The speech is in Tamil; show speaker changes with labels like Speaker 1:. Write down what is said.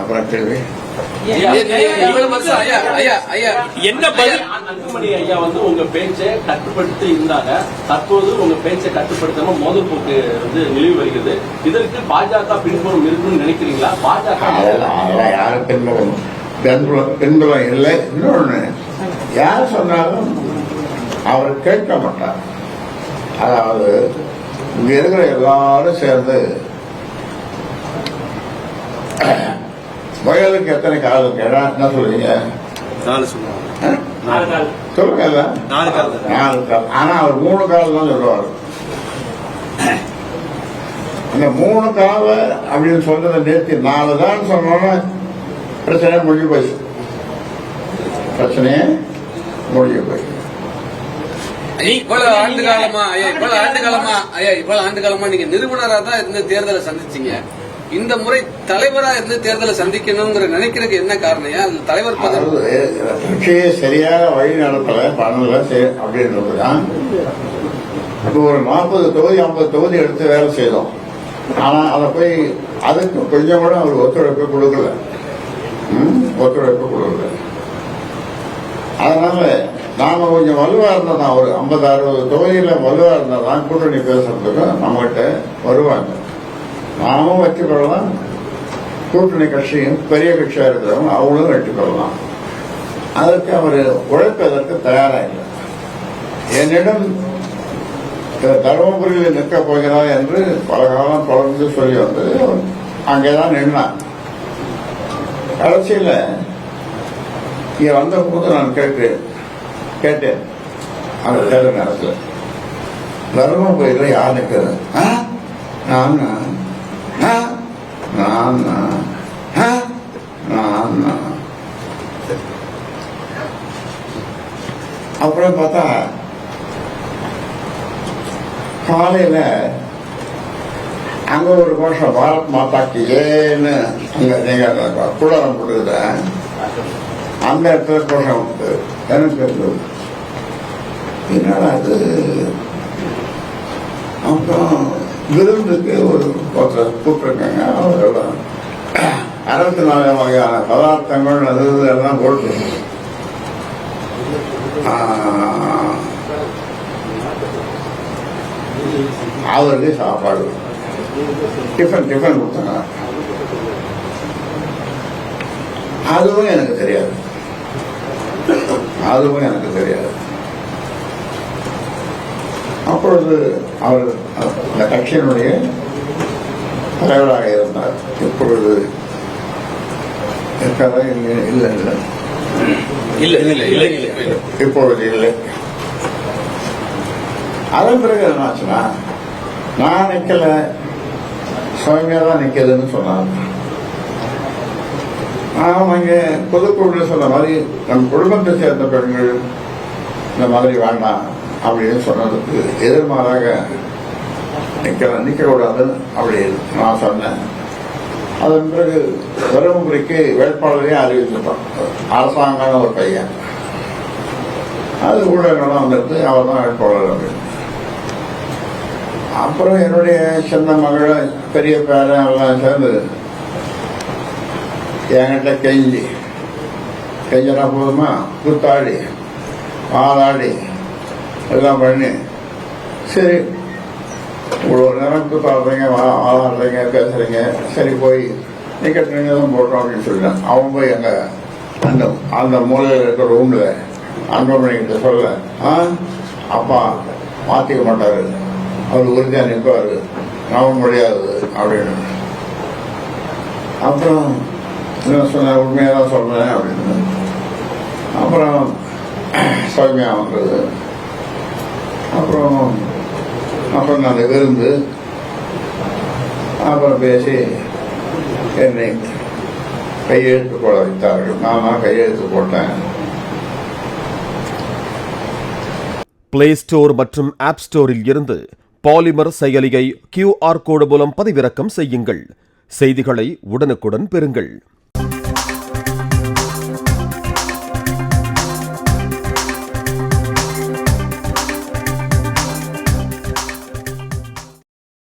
Speaker 1: அப்புறம் கேள்வி
Speaker 2: என்ன அன்புமணி ஐயா வந்து உங்க பேச்சை கட்டுப்படுத்தி இருந்தாங்க. தற்போது உங்க பேச்சை கட்டுப்படுத்தாம மோதல் போக்கு வந்து நிலவி வருகிறது. இதற்கு பாஜக பின்புறம் இருக்குன்னு நினைக்கிறீங்களா? பாஜக
Speaker 1: யாரும் பின்புலம் இல்லை. இன்னொன்னு யார் சொன்னாலும் அவர் கேட்க மாட்டார். அதாவது இங்க இருக்கிற எல்லாரும் சேர்ந்து வயலுக்கு எத்தனை காலம் கேட்டா என்ன சொல்றீங்க? சொல்லுங்க. 4 கால். ஆனா அவர் 3 கால் தான் சொல்லுவார். அந்த 3 கால அப்படின்னு சொல்றத நேர்த்தி 4 தான் சொன்னோன்னா பிரச்சனை முடிஞ்சு போச்சு. பிரச்சனையே முடிஞ்சு போச்சு.
Speaker 3: இவ்வளவு ஆண்டு காலமா நீங்க நிறுவனரா தான் இருந்து தேர்தலை சந்திச்சீங்க. இந்த முறை தலைவரா இருந்து தேர்தலை சந்திக்கணுங்கிற நினைக்கிறதுக்கு என்ன காரணம்? அந்த தலைவர்
Speaker 1: கட்சியை சரியாக வழி நடத்தல பண்ணல அப்படின்றதுதான். இப்போ ஒரு 40 தொகுதி 50 தொகுதி எடுத்து வேலை செய்தோம். ஆனா அதை போய் அதுக்கு கொஞ்சம் கூட அவர் ஒத்துழைப்பு கொடுக்கல. அதனால நாம கொஞ்சம் வலுவா இருந்ததான், ஒரு 50-60 தொகுதியில வலுவா இருந்தாதான் கூட்டணி பேசுறதுக்கு நம்மகிட்ட வருவாங்க. நாமும் வெற்றி பெறலாம், கூட்டணி கட்சியும் பெரிய கட்சியா இருக்கிறவங்க அவங்களும் வெற்றி பெறலாம். அதற்கு அவர் உழைப்பதற்கு தயாரா இல்லை. என்னிடம் தருமபுரியில் நிற்க போகிறார் என்று பல காலம் தொடர்ந்து சொல்லி வந்தது. அங்கேதான் நின்றான். கடைசியில இங்க வந்த போது நான் கேட்டேன் அந்த தேர்தல் நேரத்தில் தருமபுரியில யார் நிற்கிறது? அப்புறம் பார்த்தா காலையில அங்க ஒரு கோஷம் பாரத் மாதாக்கு ஏன்னு நீங்க கூடாரம் போட்டுக்கிட்ட அந்த இடத்துல கோஷம் எனக்கு என்னடா அது. அப்புறம் விருந்துக்கு ஒரு கூப்பிட்டுருக்காங்க. அவரெல்லாம் 64 வகையான பதார்த்தங்கள் அது எல்லாம் போட்டு அவருக்கு சாப்பாடு டிஃபன் கொடுத்தாங்க. அதுவும் எனக்கு தெரியாது. அப்பொழுது அவர் அந்த கட்சியினுடைய தலைவராக இருந்தார். இப்பொழுது இப்பொழுது இல்லை. அதன் பிறகு என்னாச்சுன்னா, நான் நிக்கல, சுவாமியா தான் நிக்கிறதுன்னு சொன்னார். நாம் அங்கே பொதுக்குழு சொன்ன மாதிரி நம் குடும்பத்தை சேர்ந்த பெண்கள் இந்த மாதிரி வேண்டாம் அப்படின்னு சொன்னதுக்கு எதிர்மாறாக நிற்கக்கூடாது அப்படின்னு நான் சொன்னேன். அதன் பிறகு தருமபுரிக்கு வேட்பாளரையே அறிவிச்சிருப்பான். அரசாங்கம் ஒரு பையன், அது ஊடகங்கள்லாம் வந்துட்டு அவர் தான் வேட்பாளர் அப்படின்னு. அப்புறம் என்னுடைய சின்ன மகளை பெரிய பேரன் எல்லாம் சேர்ந்து என்கிட்ட கெஞ்சனா போதுமா, குத்தாடி வாதாடி எல்லாம் பண்ணி, சரி இவ்வளோ நேரம் கூத்தாடுறீங்க, வாதாடுறீங்க, பேசுறீங்க, சரி போய் நீங்க தான் போடுறோம் அப்படின்னு சொல்லிட்டேன். அவன் போய் அங்க அந்த மூலையில் இருக்கிற ரூம்ல அன்புமணிகிட்ட சொல்ல, அப்பா மாத்திக்க மாட்டாரு, அவர் உறுதியா நிற்பாரு, நம்ப முடியாது அப்படின்னு. அப்புறம் என்ன சொன்ன, உண்மையதான் சொல்றேன் அப்படின்னு. அப்புறம் சௌமியா வந்தது. அப்புறம் நான் விருந்து, அப்புறம் பேசி என்னை கையெழுத்து போட வைத்தார்கள். நான் கையெழுத்து போட்டேன்.
Speaker 4: பிளே ஸ்டோர் மற்றும் ஆப் ஸ்டோரில் இருந்து பாலிமர் செயலியை QR கோடு மூலம் பதிவிறக்கம் செய்யுங்கள். செய்திகளை உடனுக்குடன் பெறுங்கள்.